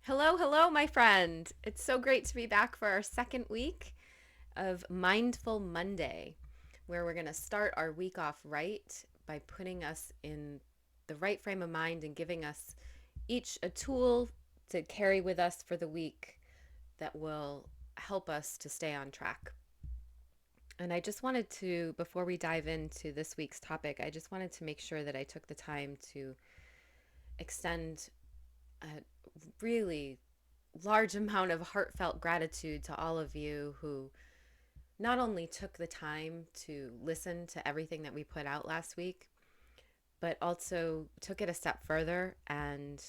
Hello, hello, my friend. It's so great to be back for our second week of Mindful Monday, where we're going to start our week off right by putting us in the right frame of mind and giving us each a tool to carry with us for the week that will help us to stay on track. And I just wanted to, before we dive into this week's topic, I just wanted to make sure that I took the time to extend a really large amount of heartfelt gratitude to all of you who not only took the time to listen to everything that we put out last week, but also took it a step further and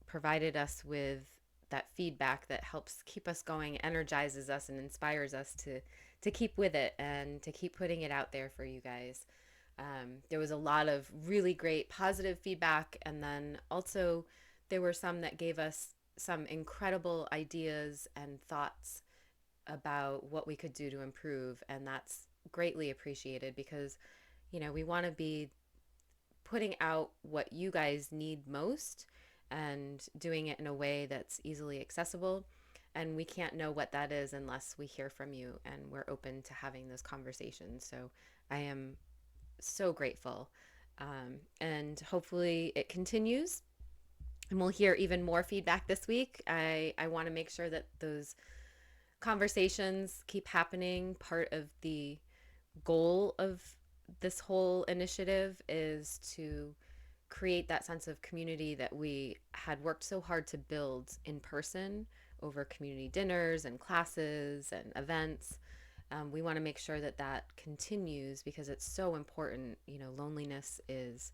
provided us with that feedback that helps keep us going, energizes us, and inspires us to keep with it and to keep putting it out there for you guys. There was a lot of really great positive feedback, and then also there were some that gave us some incredible ideas and thoughts about what we could do to improve, and that's greatly appreciated because we want to be putting out what you guys need most and doing it in a way that's easily accessible, and we can't know what that is unless we hear from you and we're open to having those conversations. So I am so grateful, and hopefully it continues and we'll hear even more feedback this week. I want to make sure that those conversations keep happening. Part of the goal of this whole initiative is to create that sense of community that we had worked so hard to build in person over community dinners and classes and events. We want to make sure that that continues because it's so important. Loneliness is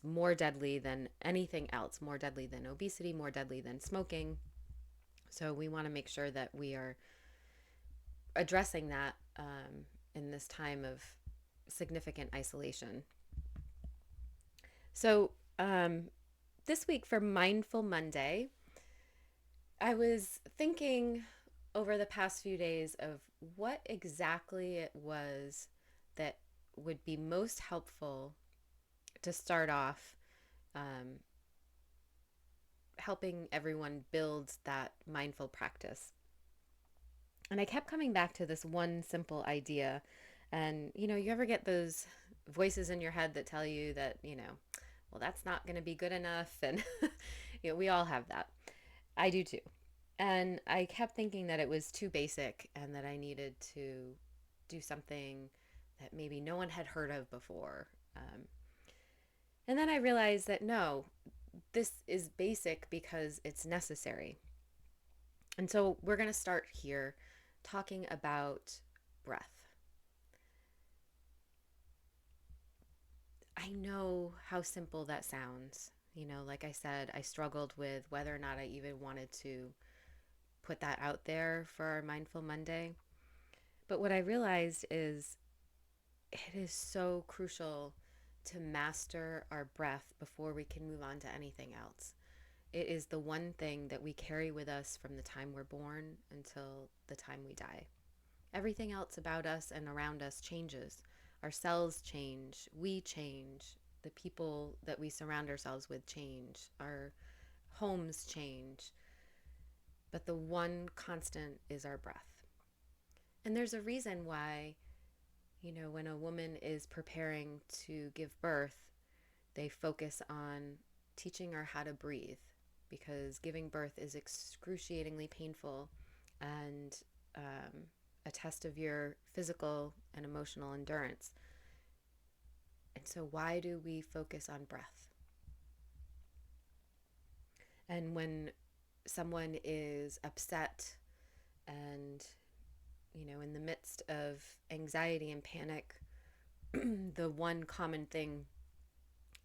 more deadly than anything else, more deadly than obesity, more deadly than smoking. So we want to make sure that we are addressing that in this time of significant isolation. So this week for Mindful Monday, I was thinking over the past few days of what exactly it was that would be most helpful to start off um, helping everyone build that mindful practice. And I kept coming back to this one simple idea. And, you ever get those voices in your head that tell you that, well, that's not going to be good enough. And, we all have that. I do too. And I kept thinking that it was too basic and that I needed to do something that maybe no one had heard of before. And then I realized that no, this is basic because it's necessary. And so we're going to start here talking about breath. I know how simple that sounds. Like I said, I struggled with whether or not I even wanted to put that out there for our Mindful Monday. But what I realized is it is so crucial to master our breath before we can move on to anything else. It is the one thing that we carry with us from the time we're born until the time we die. Everything else about us and around us changes. Our cells change, we change, the people that we surround ourselves with change, our homes change. But the one constant is our breath. And there's a reason why, when a woman is preparing to give birth, they focus on teaching her how to breathe because giving birth is excruciatingly painful and a test of your physical and emotional endurance. And so, why do we focus on breath? And when someone is upset and, in the midst of anxiety and panic, the one common thing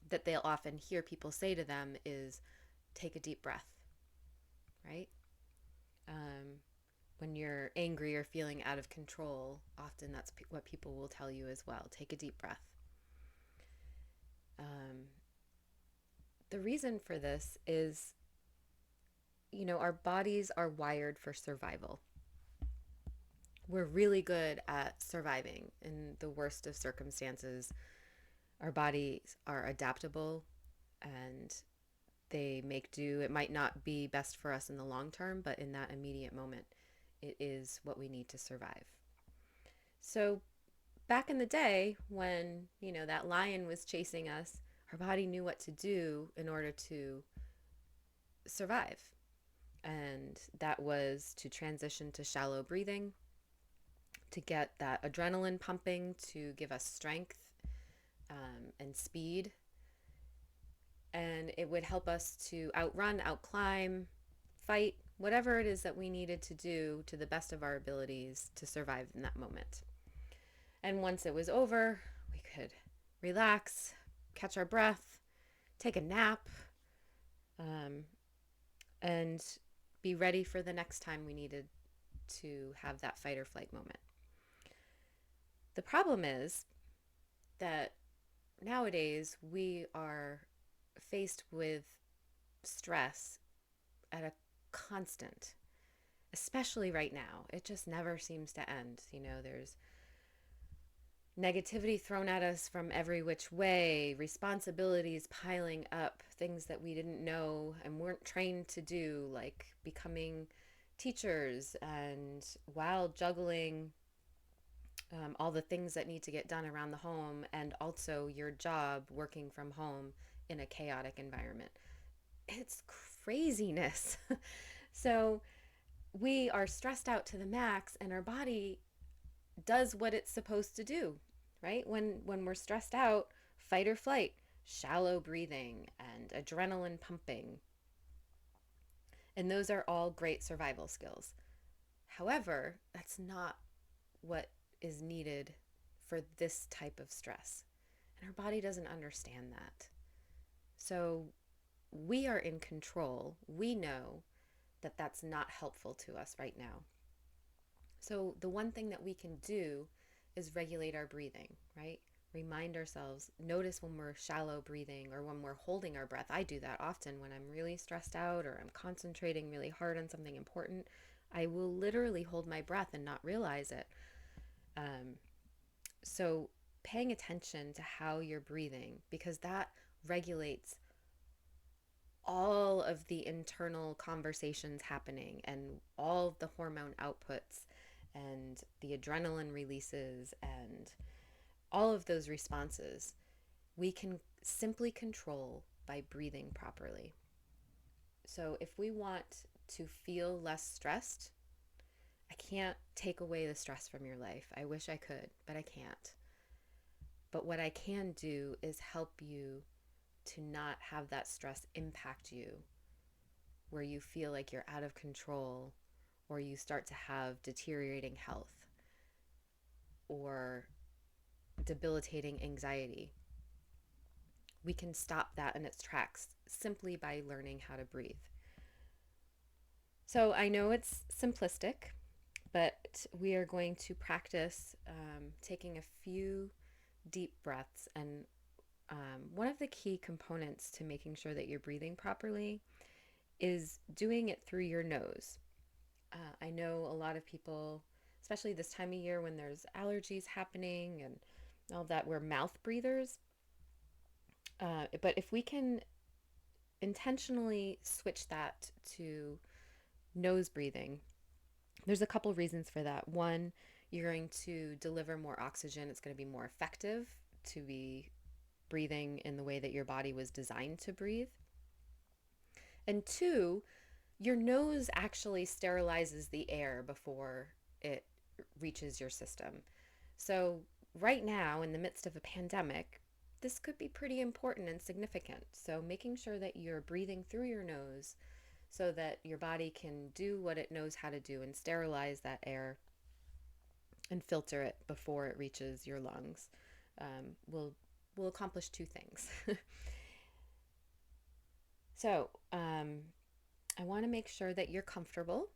that they'll often hear people say to them is take a deep breath, right? Um, when you're angry or feeling out of control, often that's what people will tell you as well. Take a deep breath. Um, the reason for this is, our bodies are wired for survival. We're really good at surviving in the worst of circumstances. Our bodies are adaptable and they make do. It might not be best for us in the long term, but in that immediate moment, it is what we need to survive. So back in the day when, that lion was chasing us, our body knew what to do in order to survive. And that was to transition to shallow breathing, to get that adrenaline pumping, to give us strength and speed. And it would help us to outrun, outclimb, fight, whatever it is that we needed to do to the best of our abilities to survive in that moment. And once it was over, we could relax, catch our breath, take a nap, um, and be ready for the next time we needed to have that fight or flight moment. The problem is that nowadays we are faced with stress at a constant, especially right now. It just never seems to end. There's negativity thrown at us from every which way, responsibilities piling up, things that we didn't know and weren't trained to do, like becoming teachers, and while juggling all the things that need to get done around the home, and also your job working from home in a chaotic environment. It's craziness. So we are stressed out to the max, and our body does what it's supposed to do, right? When we're stressed out, fight or flight, shallow breathing, and adrenaline pumping. And those are all great survival skills. However, that's not what is needed for this type of stress. And our body doesn't understand that. So we are in control. We know that that's not helpful to us right now. So the one thing that we can do is regulate our breathing, right? Remind ourselves, notice when we're shallow breathing or when we're holding our breath. I do that often when I'm really stressed out or I'm concentrating really hard on something important. I will literally hold my breath and not realize it. So paying attention to how you're breathing, because that regulates all of the internal conversations happening and all of the hormone outputs and the adrenaline releases and all of those responses, we can simply control by breathing properly. So if we want to feel less stressed, I can't take away the stress from your life. I wish I could, but I can't. But what I can do is help you to not have that stress impact you, where you feel like you're out of control, or you start to have deteriorating health or debilitating anxiety. We can stop that in its tracks simply by learning how to breathe. So I know it's simplistic, but we are going to practice taking a few deep breaths. And one of the key components to making sure that you're breathing properly is doing it through your nose. I know a lot of people, especially this time of year when there's allergies happening and all that, we're mouth breathers. But if we can intentionally switch that to nose breathing, there's a couple reasons for that. One, you're going to deliver more oxygen. It's going to be more effective to be breathing in the way that your body was designed to breathe. And two, your nose actually sterilizes the air before it reaches your system. So right now, in the midst of a pandemic, this could be pretty important and significant. So making sure that you're breathing through your nose so that your body can do what it knows how to do and sterilize that air and filter it before it reaches your lungs will accomplish two things. So I want to make sure that you're comfortable.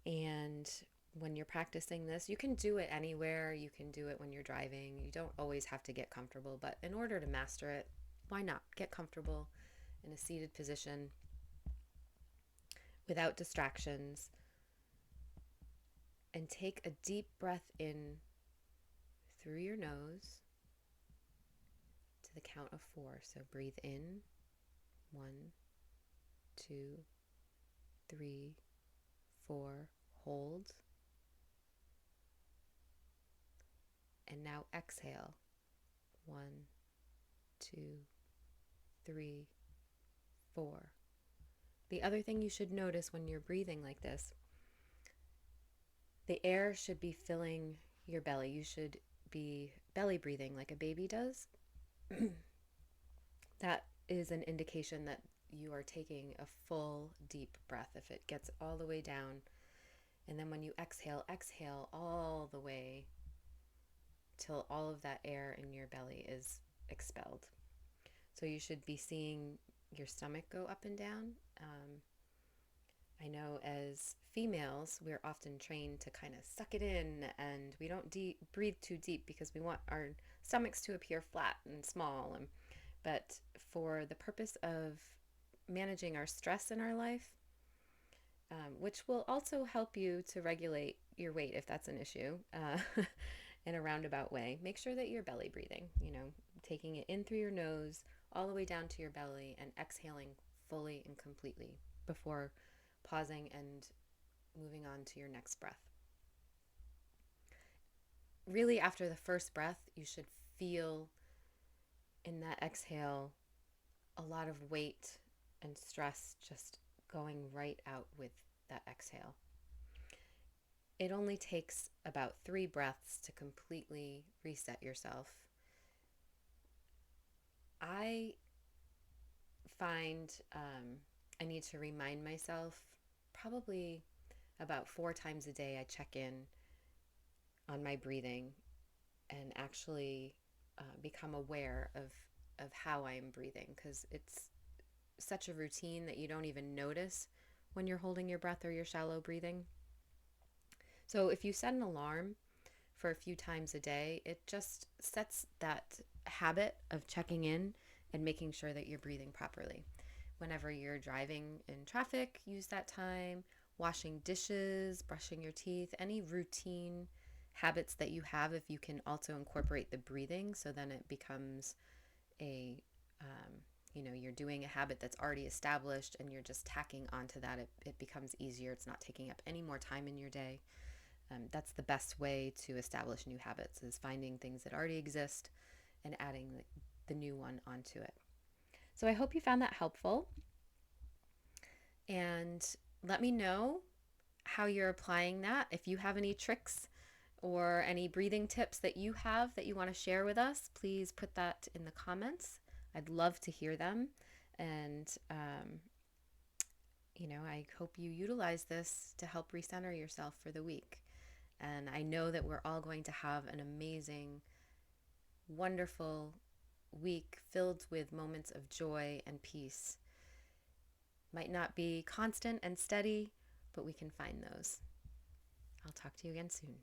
And when you're practicing this, you can do it anywhere. You can do it when you're driving. You don't always have to get comfortable, but in order to master it, why not get comfortable in a seated position without distractions, and take a deep breath in through your nose to the count of 4. So breathe in, 1, 2, 3, 4. Hold. And now exhale. 1, 2, 3, 4. The other thing you should notice when you're breathing like this, the air should be filling your belly. You should be belly breathing like a baby does. That is an indication that you are taking a full deep breath. If it gets all the way down, and then when you exhale, exhale all the way till all of that air in your belly is expelled. So you should be seeing your stomach go up and down. I know as females, we're often trained to kind of suck it in, and we don't breathe too deep because we want our stomachs to appear flat and small. But for the purpose of managing our stress in our life, which will also help you to regulate your weight if that's an issue in a roundabout way, make sure that you're belly breathing, taking it in through your nose all the way down to your belly and exhaling fully and completely before pausing and moving on to your next breath. Really, after the first breath, you should feel in that exhale a lot of weight and stress just going right out with that exhale. It only takes about 3 breaths to completely reset yourself. I find I need to remind myself probably about 4 times a day. I check in on my breathing and actually become aware of how I'm breathing, because it's such a routine that you don't even notice when you're holding your breath or you're shallow breathing. So if you set an alarm for a few times a day, it just sets that habit of checking in and making sure that you're breathing properly. Whenever you're driving in traffic, use that time. Washing dishes, brushing your teeth, any routine habits that you have, if you can also incorporate the breathing, so then it becomes a you're doing a habit that's already established and you're just tacking onto that. It becomes easier. It's not taking up any more time in your day. That's the best way to establish new habits, is finding things that already exist and adding the new one onto it. So I hope you found that helpful, and let me know how you're applying that. If you have any tricks or any breathing tips that you have that you want to share with us, please put that in the comments. I'd love to hear them. And, I hope you utilize this to help recenter yourself for the week. And I know that we're all going to have an amazing, wonderful week filled with moments of joy and peace. Might not be constant and steady, but we can find those. I'll talk to you again soon.